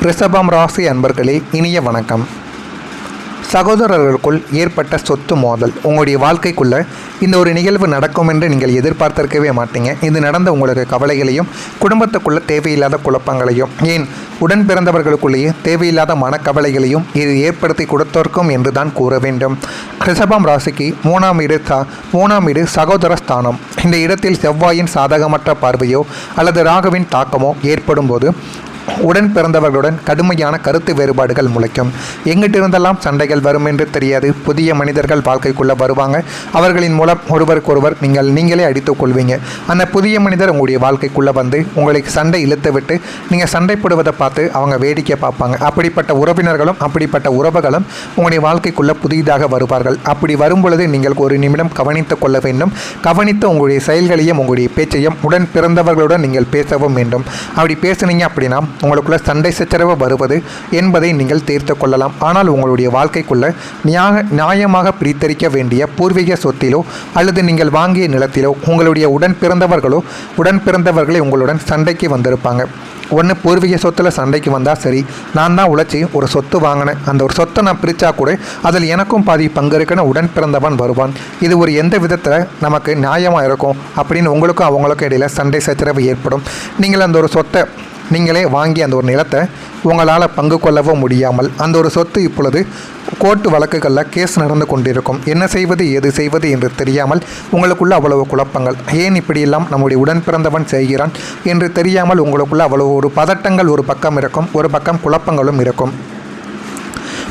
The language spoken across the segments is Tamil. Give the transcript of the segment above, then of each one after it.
ரிஷபம் ராசி அன்பர்களே, இனிய வணக்கம். சகோதரர்களுக்குள் ஏற்பட்ட சொத்து மோதல் உங்களுடைய வாழ்க்கைக்குள்ளே இந்த ஒரு நிகழ்வு நடக்கும் என்று நீங்கள் எதிர்பார்த்திருக்கவே மாட்டீங்க. இது நடந்த உங்களுக்கு கவலைகளையும் குடும்பத்துக்குள்ளே தேவையில்லாத குழப்பங்களையும் ஏன் உடன் பிறந்தவர்களுக்குள்ளேயே தேவையில்லாத மனக்கவலைகளையும் இது ஏற்படுத்தி கொடுத்திருக்கும் என்று தான் கூற வேண்டும். ரிஷபம் ராசிக்கு மூணாம் வீடு சகோதர ஸ்தானம். இந்த இடத்தில் செவ்வாயின் சாதகமற்ற பார்வையோ அல்லது ராகுவின் தாக்கமோ ஏற்படும் போது உடன் பிறந்தவர்களுடன் கடுமையான கருத்து வேறுபாடுகள் முளைக்கும். எங்கிட்டிருந்தெல்லாம் சண்டைகள் வரும் என்று தெரியாது. புதிய மனிதர்கள் வாழ்க்கைக்குள்ளே வருவாங்க. அவர்களின் மூலம் ஒருவருக்கொருவர் நீங்களே அடித்துக் கொள்வீங்க. அந்த புதிய மனிதர் உங்களுடைய வாழ்க்கைக்குள்ளே வந்து உங்களுக்கு சண்டை இழுத்து விட்டு நீங்கள் சண்டை போடுவதை பார்த்து அவங்க வேடிக்கை பார்ப்பாங்க. அப்படிப்பட்ட உறவினர்களும் அப்படிப்பட்ட உறவுகளும் உங்களுடைய வாழ்க்கைக்குள்ளே புதிதாக வருவார்கள். அப்படி வரும் பொழுது நீங்கள் ஒரு நிமிடம் கவனித்து கொள்ள வேண்டும். கவனித்து உங்களுடைய செயல்களையும் உங்களுடைய பேச்சையும் உடன் பிறந்தவர்களுடன் நீங்கள் பேசவும் வேண்டும். அப்படி பேசுனீங்க அப்படின்னா உங்களுக்குள்ள சண்டை சச்சரவு வருவது என்பதை நீங்கள் தீர்த்து கொள்ளலாம். ஆனால் உங்களுடைய வாழ்க்கைக்குள்ள நியாயமாக பிரித்தரிக்க வேண்டிய பூர்வீக சொத்திலோ அல்லது நீங்கள் வாங்கிய நிலத்திலோ உங்களுடைய உடன் பிறந்தவர்களை உங்களுடன் சண்டைக்கு வந்திருப்பாங்க. ஒன்று பூர்வீக சொத்தில் சண்டைக்கு வந்தால் சரி, நான் தான் உழைச்சி ஒரு சொத்து வாங்கினேன், அந்த ஒரு சொத்தை நான் பிரித்தா கூட அதில் எனக்கும் பாதி பங்கு இருக்குன்னு உடன் பிறந்தவன் வருவான். இது ஒரு எந்த விதத்தில் நமக்கு நியாயமாக இருக்கும் அப்படின்னு உங்களுக்கும் அவங்களுக்கும் இடையில் சண்டை சச்சரவு ஏற்படும். நீங்கள் அந்த ஒரு சொத்தை நீங்களே வாங்கி அந்த ஒரு நிலத்தை உங்களால் பங்கு கொள்ளவும் முடியாமல் அந்த ஒரு சொத்து இப்பொழுது கோர்ட்டு வழக்குகளில் கேஸ் நடந்து கொண்டிருக்கும். என்ன செய்வது ஏது செய்வது என்று தெரியாமல் உங்களுக்குள்ள அவ்வளவு குழப்பங்கள். ஏன் இப்படியெல்லாம் நம்முடைய உடன் பிறந்தவன் செய்கிறான் என்று தெரியாமல் உங்களுக்குள்ள அவ்வளவு ஒரு பதட்டங்கள் ஒரு பக்கம் இருக்கும், ஒரு பக்கம் குழப்பங்களும் இருக்கும்.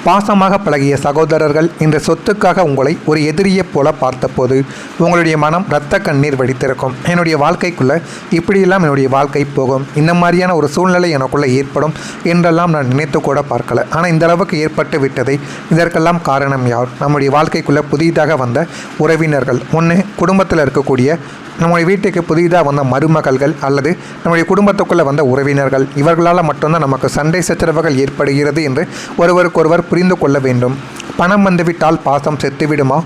பாசமாக பழகிய சகோதரர்கள் இந்த சொத்துக்காக உங்களை ஒரு எதிரியைப் போல பார்த்தபோது உங்களுடைய மனம் இரத்த கண்ணீர் வடித்திருக்கும். என்னுடைய வாழ்க்கைக்குள்ளே இப்படியெல்லாம் என்னுடைய வாழ்க்கை போகும், இந்த மாதிரியான ஒரு சூழ்நிலை எனக்குள்ளே ஏற்படும் என்றெல்லாம் நான் நினைத்து கூட பார்க்கல. ஆனால் இந்த அளவுக்கு ஏற்பட்டு விட்டதை இதற்கெல்லாம் காரணம் யார்? நம்முடைய வாழ்க்கைக்குள்ளே புதிதாக வந்த உறவினர்கள். ஒன்று குடும்பத்தில் இருக்கக்கூடிய நம்முடைய வீட்டுக்கு புதிதாக வந்த மருமகள்கள் அல்லது நம்முடைய குடும்பத்துக்குள்ளே வந்த உறவினர்கள். இவர்களால் மட்டும்தான் நமக்கு சண்டை சச்சரவுகள் ஏற்படுகிறது என்று ஒருவருக்கொருவர் புரிந்து கொள்ள வேண்டும். பணம் வந்துவிட்டால் பாசம் செத்துவிடுமா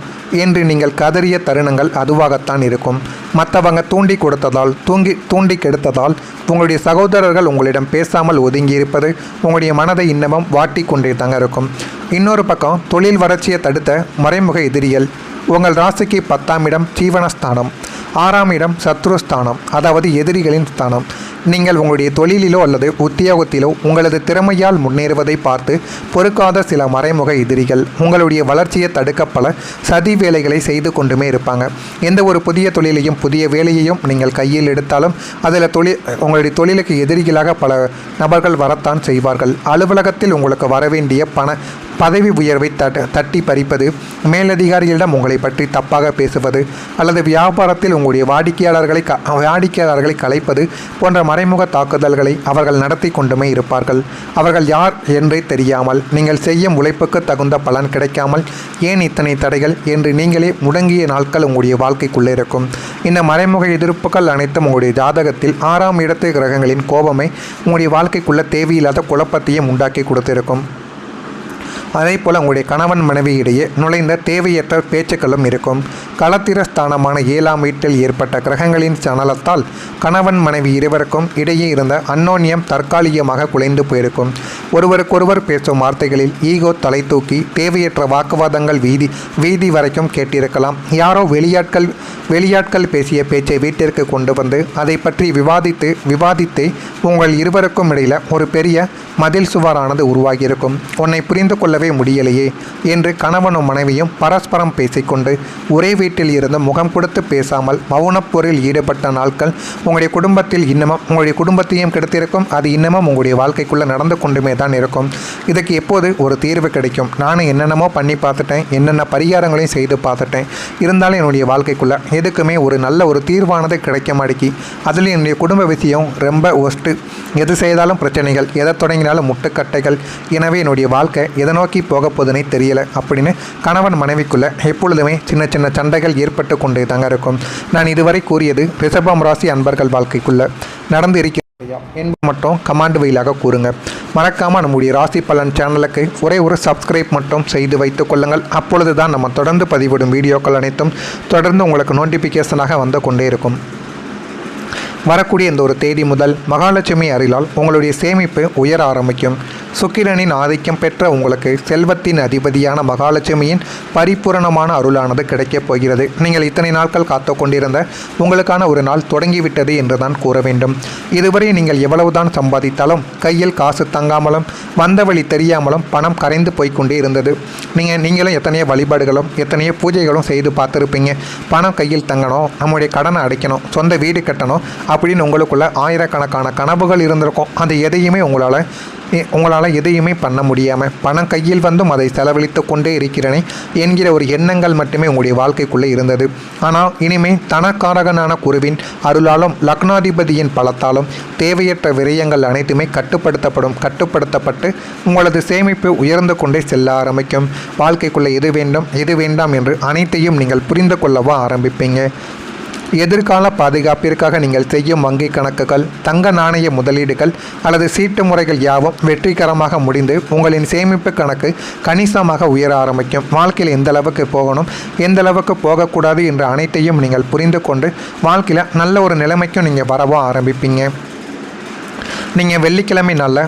என்று நீங்கள் கதறிய தருணங்கள் அதுவாகத்தான் இருக்கும். மற்றவங்க தூண்டி கெடுத்ததால் உங்களுடைய சகோதரர்கள் உங்களிடம் பேசாமல் ஒதுங்கி இருப்பது உங்களுடைய மனதை இன்னமும் வாட்டி கொண்டே தாங்க இருக்கும். இன்னொரு பக்கம் தொழில் வளர்ச்சியை தடுத்த மறைமுக எதிரிகள். உங்கள் ராசிக்கு 10ஆம் இடம் ஜீவனஸ்தானம், 6ஆம் இடம் சத்ருஸ்தானம், அதாவது எதிரிகளின் ஸ்தானம். நீங்கள் உங்களுடைய தொழிலிலோ அல்லது உத்தியோகத்திலோ உங்களது திறமையால் முன்னேறுவதை பார்த்து பொறுக்காத சில மறைமுக எதிரிகள் உங்களுடைய வளர்ச்சியை தடுக்க பல சதி வேலைகளை செய்து கொண்டுமே இருப்பாங்க. எந்த ஒரு புதிய தொழிலையும் புதிய வேலையையும் நீங்கள் கையில் எடுத்தாலும் அதில் உங்களுடைய தொழிலுக்கு எதிரிகளாக பல நபர்கள் வரத்தான் செய்வார்கள். அலுவலகத்தில் உங்களுக்கு வரவேண்டிய பதவி உயர்வை தட்டி பறிப்பது, மேலதிகாரிகளிடம் உங்களை பற்றி தப்பாக பேசுவது அல்லது வியாபாரத்தில் உங்களுடைய வாடிக்கையாளர்களை கலைப்பது போன்ற மறைமுக தாக்குதல்களை அவர்கள் நடத்தி கொண்டுமே இருப்பார்கள். அவர்கள் யார் என்றே தெரியாமல் நீங்கள் செய்யும் உழைப்புக்கு தகுந்த பலன் கிடைக்காமல் ஏன் இத்தனை தடைகள் என்று நீங்களே முடங்கிய நாட்கள் உங்களுடைய வாழ்க்கைக்குள்ளே இருக்கும். இந்த மறைமுக எதிர்ப்புகள் அனைத்தும் உங்களுடைய ஜாதகத்தில் 6ஆம் இடத்து கிரகங்களின் கோபமே உங்களுடைய வாழ்க்கைக்குள்ள தேவையில்லாத குழப்பத்தையும் உண்டாக்கி கொடுத்திருக்கும். அதே போல் உங்களுடைய கணவன் மனைவியிடையே நுழைந்த தேவையற்ற பேச்சுக்களும் இருக்கும். களத்திரஸ்தானமான 7ஆம் வீட்டில் ஏற்பட்ட கிரகங்களின் சலனத்தால் கணவன் மனைவி இருவருக்கும் இடையே இருந்த அந்யோன்யம் தற்காலிகமாக குலைந்து போயிருக்கும். ஒருவருக்கொருவர் பேசும் வார்த்தைகளில் ஈகோ தலை தூக்கி தேவையற்ற வாக்குவாதங்கள் வீதி வரைக்கும் கேட்டிருக்கலாம். யாரோ வெளியாட்கள் பேசிய பேச்சை வீட்டிற்கு கொண்டு வந்து அதை பற்றி விவாதித்து உங்கள் இருவருக்கும் இடையில் ஒரு பெரிய மதில் சுவரானது உருவாகியிருக்கும். உன்னை புரிந்து கொள்ளவே முடியலையே என்று கணவனும் மனைவியும் பரஸ்பரம் பேசிக்கொண்டு ஒரே வீட்டில் இருந்து முகம் கொடுத்து பேசாமல் மௌனப்போரில் ஈடுபட்ட நாட்கள் உங்களுடைய குடும்பத்தையும் கெடுத்திருக்கும். அது இன்னமும் உங்களுடைய வாழ்க்கைக்குள்ளே நடந்து கொண்டுமே தான் இருக்கும். இதுக்கு எப்போது ஒரு தீர்வு கிடைக்கும்? நானும் என்னென்னமோ பண்ணி பார்த்துட்டேன், என்னென்ன பரிகாரங்களையும் செய்து பார்த்துட்டேன். இருந்தாலும் என்னுடைய வாழ்க்கைக்குள்ளே எதுக்குமே ஒரு நல்ல ஒரு தீர்வானது கிடைக்க மாட்டேங்கி. அதில் என்னுடைய குடும்ப விஷயம் ரொம்ப ஒஸ்ட்டு. எது செய்தாலும் பிரச்சனைகள், எதை தொடங்கினாலும் முட்டுக்கட்டைகள். எனவே என்னுடைய வாழ்க்கை எதை நோக்கி போக போதுனே தெரியலை அப்படின்னு கணவன் மனைவிக்குள்ளே எப்பொழுதுமே சின்ன சின்ன சண்டைகள் ஏற்பட்டு கொண்டே தாங்க இருக்கும். நான் இதுவரை கூறியது ரிஷபம் ராசி அன்பர்கள் வாழ்க்கைக்குள்ளே நடந்து இருக்கிறது என்பது மட்டும் கமாண்ட் வழியாக கூறுங்க. மறக்காமல் நம்முடைய ராசி பலன் சேனலுக்கு ஒரே ஒரு சப்ஸ்கிரைப் மட்டும் செய்து வைத்துக் கொள்ளுங்கள். அப்பொழுது தான் நம்ம தொடர்ந்து பதிவிடும் வீடியோக்கள் அனைத்தும் தொடர்ந்து உங்களுக்கு நோட்டிஃபிகேஷனாக வந்து கொண்டே இருக்கும். வரக்கூடிய இந்த ஒரு தேதி முதல் மகாலட்சுமி அருளால் உங்களுடைய சேமிப்பு உயர ஆரம்பிக்கும். சுக்கிரனின் ஆதிக்கம் பெற்ற உங்களுக்கு செல்வத்தின் அதிபதியான மகாலட்சுமியின் பரிபூரணமான அருளானது கிடைக்கப் போகிறது. நீங்கள் இத்தனை நாட்கள் காத்து கொண்டிருந்த உங்களுக்கான ஒரு நாள் தொடங்கிவிட்டது என்று தான் கூற வேண்டும். இதுவரை நீங்கள் எவ்வளவுதான் சம்பாதித்தாலும் கையில் காசு தங்காமலும் வந்த வழி தெரியாமலும் பணம் கரைந்து போய்கொண்டே இருந்தது. நீங்களும் எத்தனையோ வழிபாடுகளும் எத்தனையோ பூஜைகளும் செய்து பார்த்துருப்பீங்க. பணம் கையில் தங்கணும், நம்முடைய கடனை அடைக்கணும், சொந்த வீடு கட்டணும் அப்படின்னு உங்களுக்குள்ள ஆயிரக்கணக்கான கனவுகள் இருந்திருக்கும். அது எதையுமே உங்களால் எதையுமே பண்ண முடியாமல் பணம் கையில் வந்தும் அதை செலவழித்து கொண்டே இருக்கிறேனே என்கிற ஒரு எண்ணங்கள் மட்டுமே உங்களுடைய வாழ்க்கைக்குள்ளே இருந்தது. ஆனால் இனிமேல் தனக்காரகனான குருவின் அருளாலும் லக்னாதிபதியின் பலத்தாலும் தேவையற்ற விரயங்கள் அனைத்துமே கட்டுப்படுத்தப்பட்டு உங்களது சேமிப்பு உயர்ந்து கொண்டே செல்ல ஆரம்பிக்கும். வாழ்க்கைக்குள்ளே எது வேண்டும் எது வேண்டாம் என்று அனைத்தையும் நீங்கள் புரிந்து கொள்ளவா ஆரம்பிப்பீங்க. எதிர்கால பாதுகாப்பிற்காக நீங்கள் செய்யும் வங்கி கணக்குகள், தங்க நாணய முதலீடுகள் அல்லது சீட்டு முறைகள் யாவும் வெற்றிகரமாக முடிந்து உங்களின் சேமிப்பு கணக்கு கணிசமாக உயர ஆரம்பிக்கும். வாழ்க்கையில் எந்த அளவுக்கு போகணும், எந்த அளவுக்கு போகக்கூடாது என்ற அனைத்தையும் நீங்கள் புரிந்து கொண்டு வாழ்க்கையில் நல்ல ஒரு நிலைமைக்கும் நீங்கள் வரவோ ஆரம்பிப்பீங்க. நீங்கள் வெள்ளிக்கிழமை நல்ல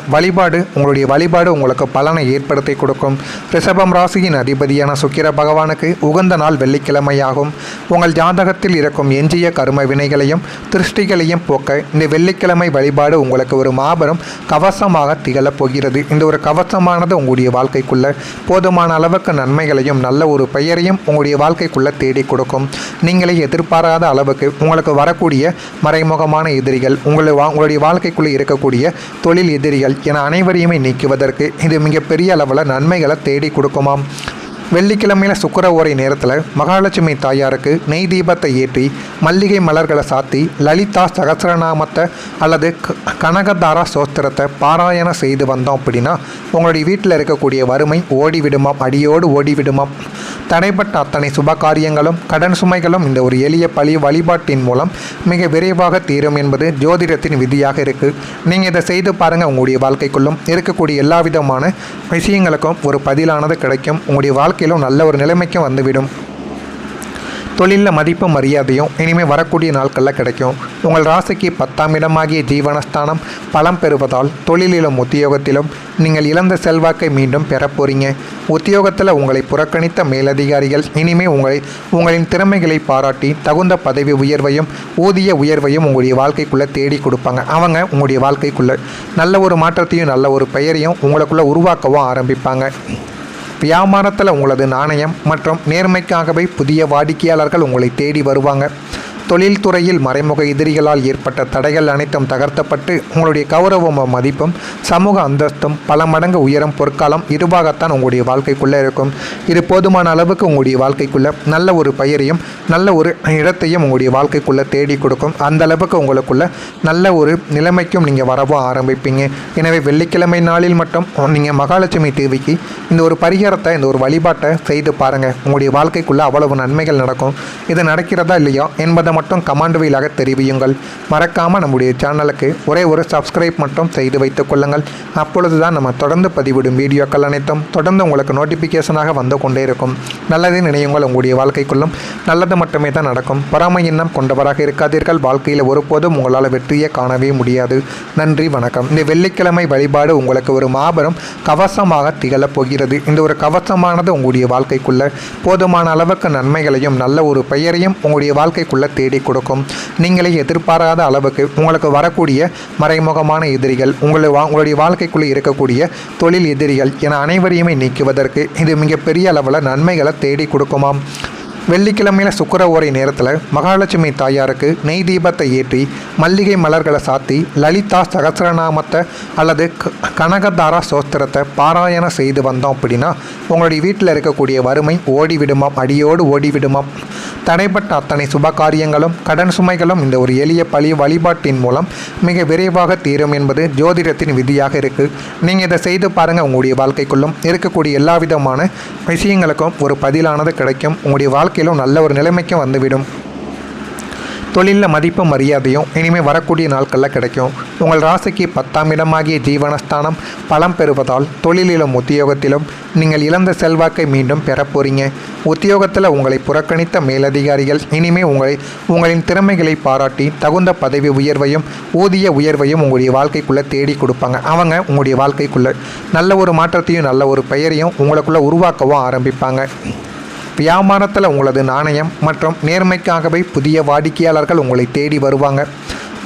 உங்களுடைய வழிபாடு உங்களுக்கு பலனை ஏற்படுத்தி கொடுக்கும். ரிஷபம் ராசியின் அதிபதியான சுக்கிர பகவானுக்கு உகந்த நாள் வெள்ளிக்கிழமையாகும். உங்கள் ஜாதகத்தில் இருக்கும் எஞ்சிய கர்ம வினைகளையும் திருஷ்டிகளையும் போக்க இந்த வெள்ளிக்கிழமை வழிபாடு உங்களுக்கு ஒரு மாபெரும் கவசமாக திகழப் போகிறது. இந்த ஒரு கவசமானது உங்களுடைய வாழ்க்கைக்குள்ள போதுமான அளவுக்கு நன்மைகளையும் நல்ல ஒரு பெயரையும் உங்களுடைய வாழ்க்கைக்குள்ள தேடி கொடுக்கும். நீங்களே எதிர்பாராத அளவுக்கு உங்களுக்கு வரக்கூடிய மறைமுகமான எதிரிகள், உங்களுடைய வாழ்க்கைக்குள்ளே இருக்கக்கூடிய தொழில் எதிரிகள் என அனைவரையுமே நீக்குவதற்கு இது மிகப்பெரிய அளவில் நன்மைகளை தேடி கொடுக்குமாம். வெள்ளிக்கிழமையில் சுக்கிர ஓரை நேரத்தில் மகாலட்சுமி தாயாருக்கு நெய் தீபத்தை ஏற்றி மல்லிகை மலர்களை சாத்தி லலிதா சகசிரநாமத்தை அல்லது கனகதாரா சோஸ்திரத்தை பாராயணம் செய்து வந்தோம் அப்படின்னா உங்களுடைய வீட்டில் இருக்கக்கூடிய வறுமை ஓடிவிடுமாம், அடியோடு ஓடிவிடுமாம். தடைப்பட்ட அத்தனை சுப காரியங்களும் கடன் சுமைகளும் இந்த ஒரு எளிய வழிபாட்டின் மூலம் மிக விரைவாக தீரும் என்பது ஜோதிடத்தின் விதியாக இருக்குது. நீங்கள் இதை செய்து பாருங்கள். உங்களுடைய வாழ்க்கைக்குள்ளும் இருக்கக்கூடிய எல்லா விதமான விஷயங்களுக்கும் ஒரு பதிலானது கிடைக்கும். உங்களுடைய வாழ்க்கையிலும் நல்ல ஒரு நிலைமைக்கும் வந்துவிடும். தொழிலில் மதிப்பும் மரியாதையும் இனிமேல் வரக்கூடிய நாட்களில் கிடைக்கும். உங்கள் ராசிக்கு 10ஆம் இடமாகிய ஜீவனஸ்தானம் பலம் பெறுவதால் தொழிலிலும் உத்தியோகத்திலும் நீங்கள் இழந்த செல்வாக்கை மீண்டும் பெறப்போறீங்க. உத்தியோகத்தில் உங்களை புறக்கணித்த மேலதிகாரிகள் இனிமேல் உங்களின் திறமைகளை பாராட்டி தகுந்த பதவி உயர்வையும் ஊதிய உயர்வையும் உங்களுடைய வாழ்க்கைக்குள்ளே தேடி கொடுப்பாங்க. அவங்க உங்களுடைய வாழ்க்கைக்குள்ளே நல்ல ஒரு மாற்றத்தையும் நல்ல ஒரு பெயரையும் உங்களுக்குள்ளே உருவாக்கவும் ஆரம்பிப்பாங்க. வியாபாரத்தில் உங்களது நாணயம் மற்றும் நேர்மைக்காகவே புதிய வாடிக்கையாளர்கள் உங்களை தேடி வருவாங்க. தொழில்துறையில் மறைமுக எதிரிகளால் ஏற்பட்ட தடைகள் அனைத்தும் தகர்த்தப்பட்டு உங்களுடைய கௌரவமும் மதிப்பும் சமூக அந்தஸ்தும் பல மடங்கு உயரும் பொற்காலம் இதுவாகத்தான் உங்களுடைய வாழ்க்கைக்குள்ளே இருக்கும். இது போதுமான அளவுக்கு உங்களுடைய வாழ்க்கைக்குள்ளே நல்ல ஒரு பெயரையும் நல்ல ஒரு இடத்தையும் உங்களுடைய வாழ்க்கைக்குள்ளே தேடி கொடுக்கும். அந்த அளவுக்கு உங்களுக்குள்ள நல்ல ஒரு நிலைமைக்கும் நீங்கள் வரவும் ஆரம்பிப்பீங்க. எனவே வெள்ளிக்கிழமை நாளில் மட்டும் நீங்கள் மகாலட்சுமி தேவிக்கு இந்த ஒரு பரிகாரத்தை, இந்த ஒரு வழிபாட்டை செய்து பாருங்கள். உங்களுடைய வாழ்க்கைக்குள்ளே அவ்வளவு நன்மைகள் நடக்கும். இது நடக்கிறதா இல்லையா என்பதை மட்டும் கமெண்ட் வழியாக தெரிவியுங்கள். மறக்காமல் நம்முடைய சேனலுக்கு ஒரே ஒரு சப்ஸ்கிரைப் மட்டும் செய்து வைத்துக் கொள்ளுங்கள். அப்பொழுது தான் நம்ம தொடர்ந்து பதிவிடும் வீடியோக்கள் அனைத்தும் தொடர்ந்து உங்களுக்கு நோட்டிஃபிகேஷனாக வந்து கொண்டே இருக்கும். நல்லதே நினையுங்கள். உங்களுடைய வாழ்க்கைக்குள்ளும் நல்லது மட்டுமே தான் நடக்கும். பொறாமை எண்ணம் கொண்டவராக இருக்காதீர்கள். வாழ்க்கையில் ஒருபோதும் உங்களால் வெற்றியை காணவே முடியாது. நன்றி, வணக்கம். இந்த வெள்ளிக்கிழமை வழிபாடு உங்களுக்கு ஒரு மாபெரும் கவசமாக திகழப் போகிறது. இந்த ஒரு கவசமானது உங்களுடைய வாழ்க்கைக்குள்ள போதுமான அளவுக்கு நன்மைகளையும் நல்ல ஒரு பெயரையும் உங்களுடைய வாழ்க்கைக்குள்ள தேடி கொடுக்கும். நீங்களே எதிர்பாராத அளவுக்கு உங்களுக்கு வரக்கூடிய மறைமுகமான எதிரிகள், உங்களுடைய வாழ்க்கைக்குள்ளே இருக்கக்கூடிய தொழில் எதிரிகள் என அனைவரையுமே நீக்குவதற்கு இது மிகப்பெரிய அளவில் நன்மைகளை தேடி கொடுக்குமாம். வெள்ளிக்கிழமையில் சுக்கிர ஓரை நேரத்தில் மகாலட்சுமி தாயாருக்கு நெய் தீபத்தை ஏற்றி மல்லிகை மலர்களை சாத்தி லலிதா சகசிரநாமத்தை அல்லது கனகதாரா சோஸ்திரத்தை பாராயணம் செய்து வந்தோம் அப்படின்னா உங்களுடைய வீட்டில் இருக்கக்கூடிய வறுமை ஓடிவிடுமாம், அடியோடு ஓடிவிடுமாம். தடைப்பட்ட அத்தனை சுப காரியங்களும் கடன் சுமைகளும் இந்த ஒரு எளிய வழிபாட்டின் மூலம் மிக விரைவாக தீரும் என்பது ஜோதிடத்தின் விதியாக இருக்குது. நீங்கள் இதை செய்து பாருங்கள். உங்களுடைய வாழ்க்கைக்குள்ளும் இருக்கக்கூடிய எல்லா விதமான விஷயங்களுக்கும் ஒரு பதிலானது கிடைக்கும். உங்களுடைய வாழ்க்கையிலும் நல்ல ஒரு நிலைமைக்கும் வந்துவிடும். தொழிலில் மதிப்பும் மரியாதையும் இனிமேல் வரக்கூடிய நாட்களில் கிடைக்கும். உங்கள் ராசிக்கு 10ஆம் இடமாகிய ஜீவனஸ்தானம் பலம் பெறுவதால் தொழிலிலும் உத்தியோகத்திலும் நீங்கள் இழந்த செல்வாக்கை மீண்டும் பெற போறீங்க. உத்தியோகத்தில் உங்களை புறக்கணித்த மேலதிகாரிகள் இனிமேல் உங்களின் திறமைகளை பாராட்டி தகுந்த பதவி உயர்வையும் ஊதிய உயர்வையும் உங்களுடைய வாழ்க்கைக்குள்ளே தேடி கொடுப்பாங்க. அவங்க உங்களுடைய வாழ்க்கைக்குள்ளே நல்ல ஒரு மாற்றத்தையும் நல்ல ஒரு பெயரையும் உங்களுக்குள்ளே உருவாக்கவும் ஆரம்பிப்பாங்க. வியாபாரத்தில் உங்களது நாணயம் மற்றும் நேர்மைக்காகவே புதிய வாடிக்கையாளர்கள் உங்களை தேடி வருவாங்க.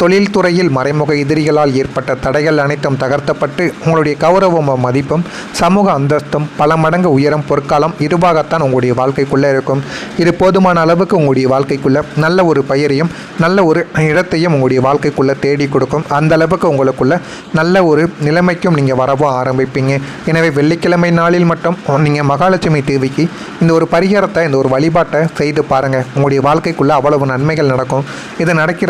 தொழில்துறையில் மறைமுக எதிரிகளால் ஏற்பட்ட தடைகள் அனைத்தும் தகர்த்தப்பட்டு உங்களுடைய கௌரவமும் மதிப்பும் சமூக அந்தஸ்தும் பல மடங்கு உயரம் பொற்காலம் இதுவாகத்தான் உங்களுடைய வாழ்க்கைக்குள்ளே இருக்கும். இது போதுமான அளவுக்கு உங்களுடைய வாழ்க்கைக்குள்ளே நல்ல ஒரு பெயரையும் நல்ல ஒரு இடத்தையும் உங்களுடைய வாழ்க்கைக்குள்ளே தேடி கொடுக்கும். அந்த அளவுக்கு உங்களுக்குள்ள நல்ல ஒரு நிலைமைக்கும் நீங்கள் வரவும் ஆரம்பிப்பீங்க. எனவே வெள்ளிக்கிழமை நாளில் மட்டும் நீங்கள் மகாலட்சுமி தேவிக்கு இந்த ஒரு பரிகாரத்தை இந்த ஒரு வழிபாட்டை செய்து பாருங்கள். உங்களுடைய வாழ்க்கைக்குள்ளே அவ்வளவு நன்மைகள் நடக்கும். இது நடக்கிற